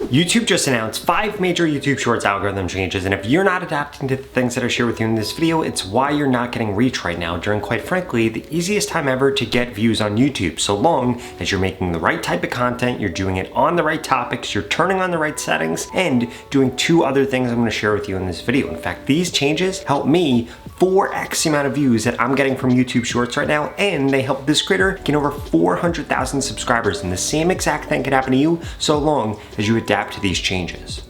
YouTube just announced 5 major YouTube Shorts algorithm changes, and if you're not adapting to the things that I share with you in this video, it's why you're not getting reach right now during, quite frankly, the easiest time ever to get views on YouTube. So long as you're making the right type of content, you're doing it on the right topics, you're turning on the right settings, and doing 2 other things I'm going to share with you in this video. In fact, these changes help me 4x the amount of views that I'm getting from YouTube Shorts right now, and they help this creator get over 400,000 subscribers, and the same exact thing could happen to you so long as you adapt to these changes.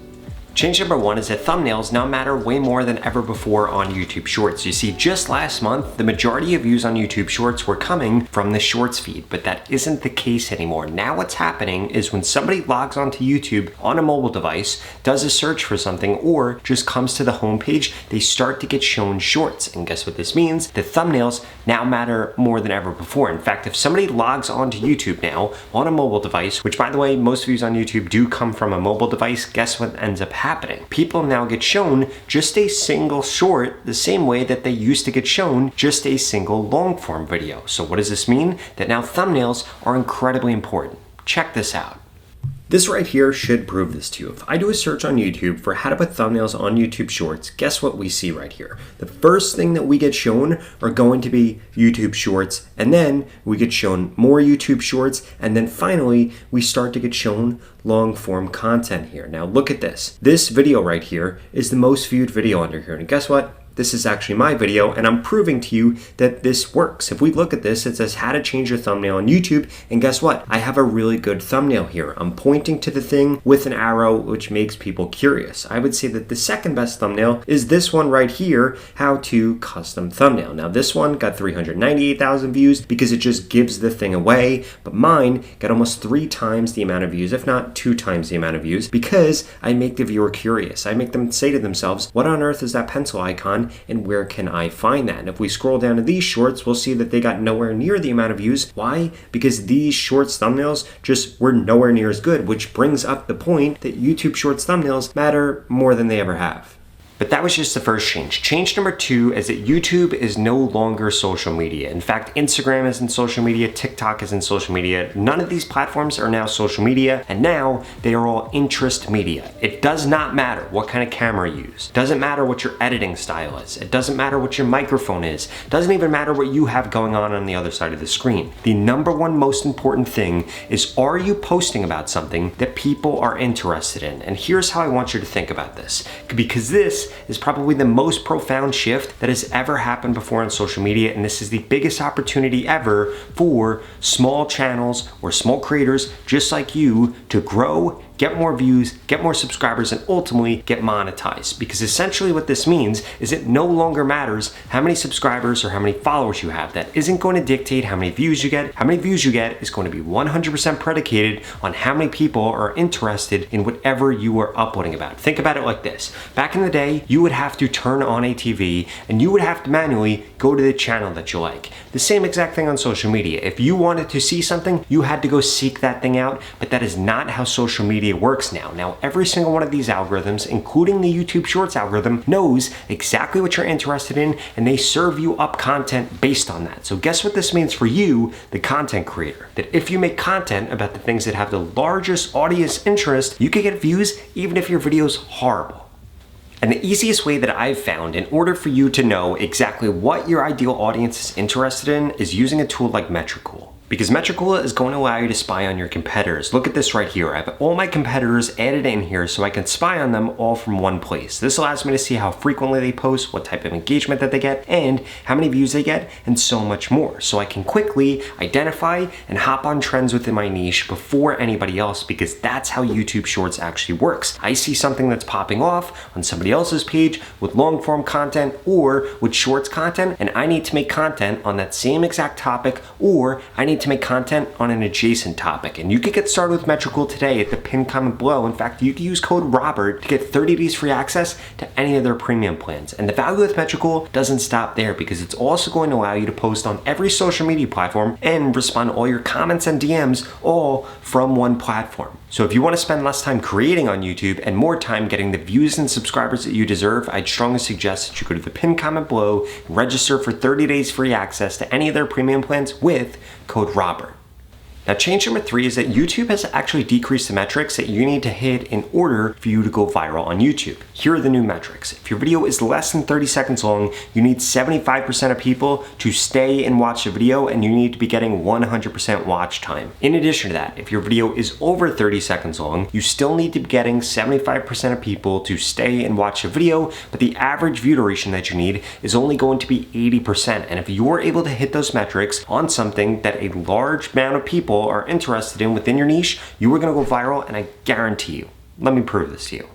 Change number 1 is that thumbnails now matter way more than ever before on YouTube Shorts. You see, just last month, the majority of views on YouTube Shorts were coming from the Shorts feed, but that isn't the case anymore. Now what's happening is when somebody logs onto YouTube on a mobile device, does a search for something, or just comes to the homepage, they start to get shown Shorts. And guess what this means? The thumbnails now matter more than ever before. In fact, if somebody logs onto YouTube now on a mobile device, which by the way, most views on YouTube do come from a mobile device, guess what ends up happening? People now get shown just a single short the same way that they used to get shown just a single long form video. So what does this mean? That now thumbnails are incredibly important. Check this out. This right here should prove this to you. If I do a search on YouTube for how to put thumbnails on YouTube Shorts, guess what we see right here? The first thing that we get shown are going to be YouTube Shorts, and then we get shown more YouTube Shorts, and then finally we start to get shown long form content here. Now look at this. This video right here is the most viewed video under here, and guess what? This is actually my video, and I'm proving to you that this works. If we look at this, it says how to change your thumbnail on YouTube, and guess what? I have a really good thumbnail here. I'm pointing to the thing with an arrow, which makes people curious. I would say that the second best thumbnail is this one right here, how to custom thumbnail. Now this one got 398,000 views because it just gives the thing away, but mine got almost 3 times the amount of views, if not 2 times the amount of views, because I make the viewer curious. I make them say to themselves, what on earth is that pencil icon? And where can I find that? And if we scroll down to these shorts, we'll see that they got nowhere near the amount of views. Why? Because these shorts thumbnails just were nowhere near as good, which brings up the point that YouTube Shorts thumbnails matter more than they ever have. But that was just the first change. Change number 2 is that YouTube is no longer social media. In fact, Instagram isn't social media, TikTok isn't social media. None of these platforms are now social media, and now they are all interest media. It does not matter what kind of camera you use. It doesn't matter what your editing style is. It doesn't matter what your microphone is. It doesn't even matter what you have going on the other side of the screen. The number one most important thing is, are you posting about something that people are interested in? And here's how I want you to think about this, because this is probably the most profound shift that has ever happened before on social media, and this is the biggest opportunity ever for small channels or small creators just like you to grow, get more views, get more subscribers, and ultimately get monetized. Because essentially what this means is it no longer matters how many subscribers or how many followers you have. That isn't going to dictate how many views you get. How many views you get is going to be 100% predicated on how many people are interested in whatever you are uploading about. Think about it like this. Back in the day, you would have to turn on a TV and you would have to manually go to the channel that you like. The same exact thing on social media. If you wanted to see something, you had to go seek that thing out, but that is not how social media works now. Now, every single one of these algorithms, including the YouTube Shorts algorithm, knows exactly what you're interested in, and they serve you up content based on that. So guess what this means for you, the content creator? That if you make content about the things that have the largest audience interest, you can get views even if your video's horrible. And the easiest way that I've found in order for you to know exactly what your ideal audience is interested in is using a tool like Metricool. Because Metricool is going to allow you to spy on your competitors. Look at this right here. I have all my competitors added in here so I can spy on them all from one place. This allows me to see how frequently they post, what type of engagement that they get, and how many views they get, and so much more. So I can quickly identify and hop on trends within my niche before anybody else, because that's how YouTube Shorts actually works. I see something that's popping off on somebody else's page with long form content or with shorts content, and I need to make content on that same exact topic, or I need to make content on an adjacent topic. And you can get started with Metricool today at the pinned comment below. In fact, you can use code Robert to get 30 days free access to any of their premium plans. And the value with Metricool doesn't stop there, because it's also going to allow you to post on every social media platform and respond to all your comments and DMs all from one platform. So if you want to spend less time creating on YouTube and more time getting the views and subscribers that you deserve, I'd strongly suggest that you go to the pinned comment below and register for 30 days free access to any of their premium plans with code Robert. Now, change number 3 is that YouTube has actually decreased the metrics that you need to hit in order for you to go viral on YouTube. Here are the new metrics. If your video is less than 30 seconds long, you need 75% of people to stay and watch the video, and you need to be getting 100% watch time. In addition to that, if your video is over 30 seconds long, you still need to be getting 75% of people to stay and watch the video, but the average view duration that you need is only going to be 80%. And if you're able to hit those metrics on something that a large amount of people are interested in within your niche, you are going to go viral, and I guarantee you. Let me prove this to you.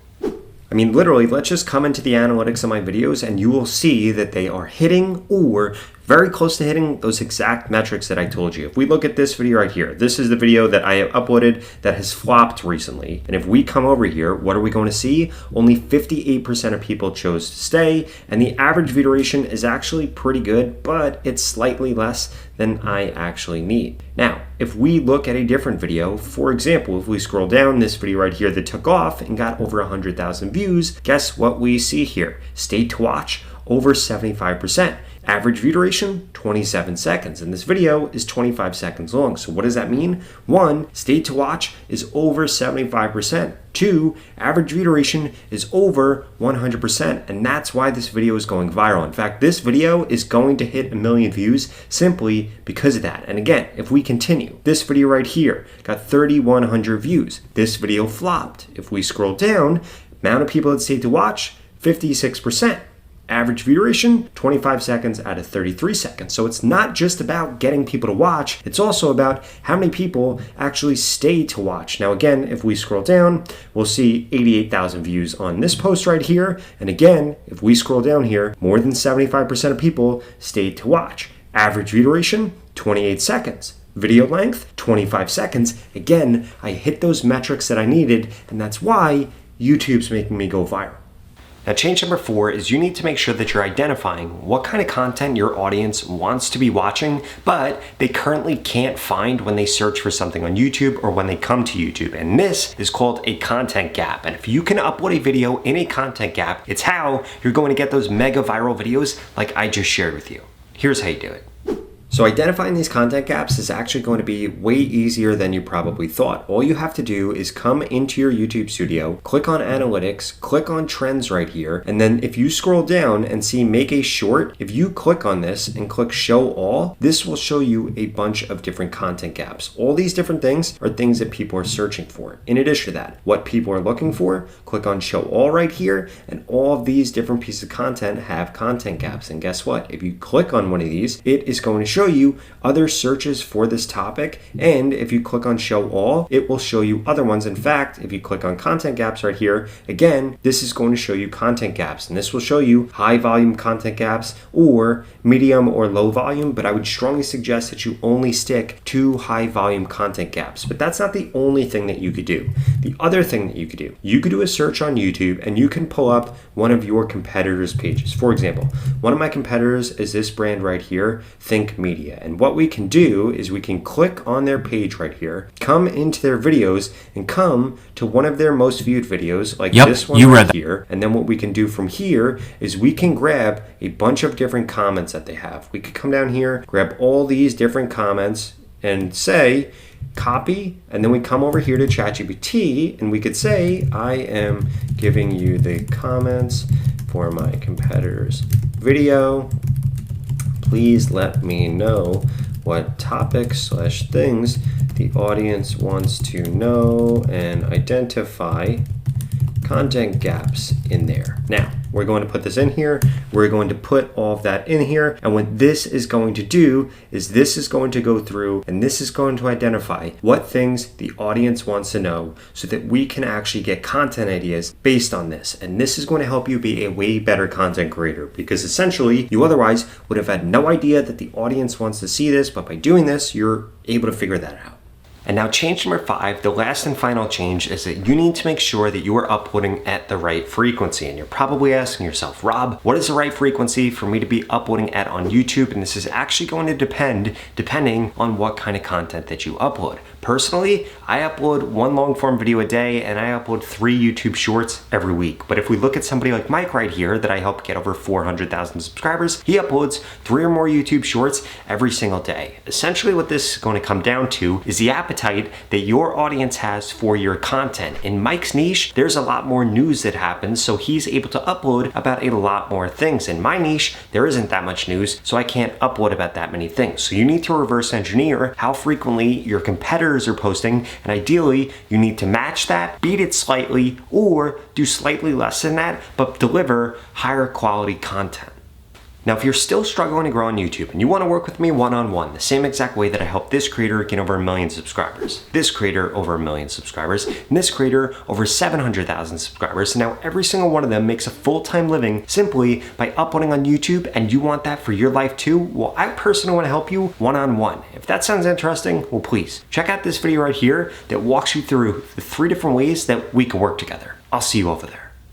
I mean, literally, let's just come into the analytics of my videos and you will see that they are hitting or very close to hitting those exact metrics that I told you. If we look at this video right here, this is the video that I have uploaded that has flopped recently. And if we come over here, what are we going to see? Only 58% of people chose to stay, and the average view duration is actually pretty good, but it's slightly less than I actually need. Now, if we look at a different video, for example, if we scroll down this video right here that took off and got over 100,000 views, guess what we see here? Stayed to watch, over 75%. Average view duration, 27 seconds. And this video is 25 seconds long. So what does that mean? 1, stayed to watch is over 75%. 2, average view duration is over 100%. And that's why this video is going viral. In fact, this video is going to hit 1 million views simply because of that. And again, if we continue, this video right here got 3,100 views. This video flopped. If we scroll down, amount of people that stayed to watch, 56%. Average view duration, 25 seconds out of 33 seconds. So it's not just about getting people to watch, it's also about how many people actually stay to watch. Now again, if we scroll down, we'll see 88,000 views on this post right here. And again, if we scroll down here, more than 75% of people stayed to watch. Average view duration, 28 seconds. Video length, 25 seconds. Again, I hit those metrics that I needed, and that's why YouTube's making me go viral. Now, change number 4 is you need to make sure that you're identifying what kind of content your audience wants to be watching, but they currently can't find when they search for something on YouTube or when they come to YouTube. And this is called a content gap. And if you can upload a video in a content gap, it's how you're going to get those mega viral videos like I just shared with you. Here's how you do it. So identifying these content gaps is actually going to be way easier than you probably thought. All you have to do is come into your YouTube studio, click on analytics, click on trends right here, and then if you scroll down and see make a short, if you click on this and click show all, this will show you a bunch of different content gaps. All these different things are things that people are searching for. In addition to that, what people are looking for, click on show all right here, and all of these different pieces of content have content gaps. And guess what? If you click on one of these, it is going to show you other searches for this topic, and if you click on show all, it will show you other ones. In fact, if you click on content gaps right here, again, this is going to show you content gaps, and this will show you high volume content gaps or medium or low volume, but I would strongly suggest that you only stick to high volume content gaps. But that's not the only thing that you could do. The other thing that you could do a search on YouTube and you can pull up one of your competitors' pages. For example, one of my competitors is this brand right here, Think Media. And what we can do is we can click on their page right here, come into their videos, and come to one of their most viewed videos, like this one right here. And then what we can do from here is we can grab a bunch of different comments that they have. We could come down here, grab all these different comments, and say, copy, and then we come over here to ChatGPT, and we could say, I am giving you the comments for my competitor's video. Please let me know what topics/things the audience wants to know and identify content gaps in there. Now, we're going to put this in here. We're going to put all of that in here. And what this is going to do is this is going to go through and this is going to identify what things the audience wants to know so that we can actually get content ideas based on this. And this is going to help you be a way better content creator, because essentially you otherwise would have had no idea that the audience wants to see this, but by doing this, you're able to figure that out. And now change number 5, the last and final change, is that you need to make sure that you are uploading at the right frequency. And you're probably asking yourself, Rob, what is the right frequency for me to be uploading at on YouTube? And this is actually going to depending on what kind of content that you upload. Personally, I upload 1 long form video a day and I upload 3 YouTube shorts every week. But if we look at somebody like Mike right here that I helped get over 400,000 subscribers, he uploads 3 or more YouTube shorts every single day. Essentially what this is going to come down to is the appetite that your audience has for your content. In Mike's niche, there's a lot more news that happens, so he's able to upload about a lot more things. In my niche, there isn't that much news, so I can't upload about that many things. So you need to reverse engineer how frequently your competitors are posting, and ideally you need to match that, beat it slightly, or do slightly less than that, but deliver higher quality content. Now, if you're still struggling to grow on YouTube and you want to work with me one-on-one, the same exact way that I helped this creator get over 1 million subscribers, this creator over 1 million subscribers, and this creator over 700,000 subscribers, and now every single one of them makes a full-time living simply by uploading on YouTube, and you want that for your life too? Well, I personally want to help you one-on-one. If that sounds interesting, well, please check out this video right here that walks you through the 3 different ways that we can work together. I'll see you over there.